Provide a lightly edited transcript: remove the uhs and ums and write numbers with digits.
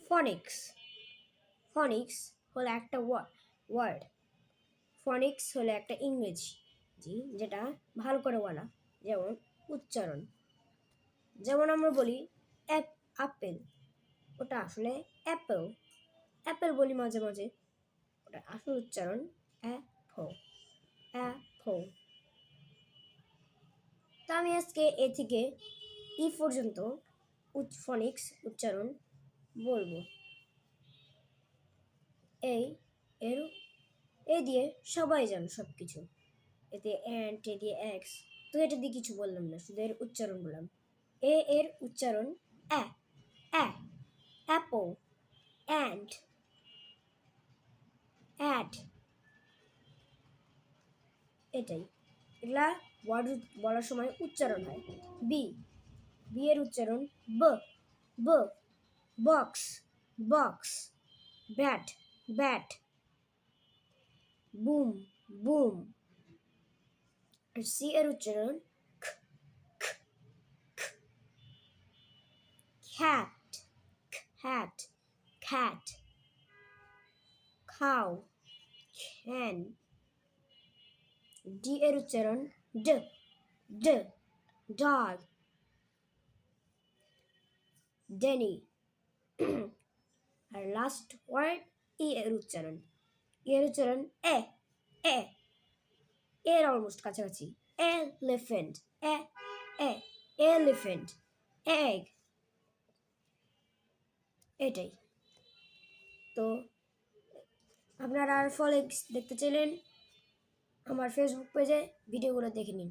ফনিক্স। ফনিক্স হলো একটা ওয়ার্ড। ফনিক্স হলো একটা ইংরেজি যেটা ভালো করে বলা, যেমন উচ্চারণ। যেমন আমরা বলি আপেল, ওটা আসলে অ্যাপেল। অ্যাপেল বলি মাঝে মাঝে, ওটা আসল উচ্চারণ অ্যাপল। অ্যাপল। তা আমি আজকে এ থেকে ই পর্যন্ত ফনিক্স উচ্চারণ বলবো। এর এ দিয়ে সবাই জানো সব কিছু। এতে অ্যান্ড, এ দিয়ে এক্স, তো এটা দিয়ে কিছু বললাম না, শুধু এর উচ্চারণ বললাম। এর উচ্চারণ অ্যাপল, অ্যান্ড, অ্যাড। এটাই, এগুলা ওয়ার্ড বলার সময় উচ্চারণ হয়। বি এর উচ্চারণ ব, box, box. Bat, boom, boom. আর সি এর উচ্চারণ cat, cat. Cow, can. D এর উচ্চারণ d, dog. Denny. আর লাস্ট ওয়ার্ড এর উচ্চারণ। এ, এর অলমোস্ট কাছাকাছি। Elephant, elephant. এগ। এটাই। তো আপনারা আর ফলেক্স দেখতে চাইলেন আমার ফেসবুক পেজে ভিডিওগুলো দেখে নিন।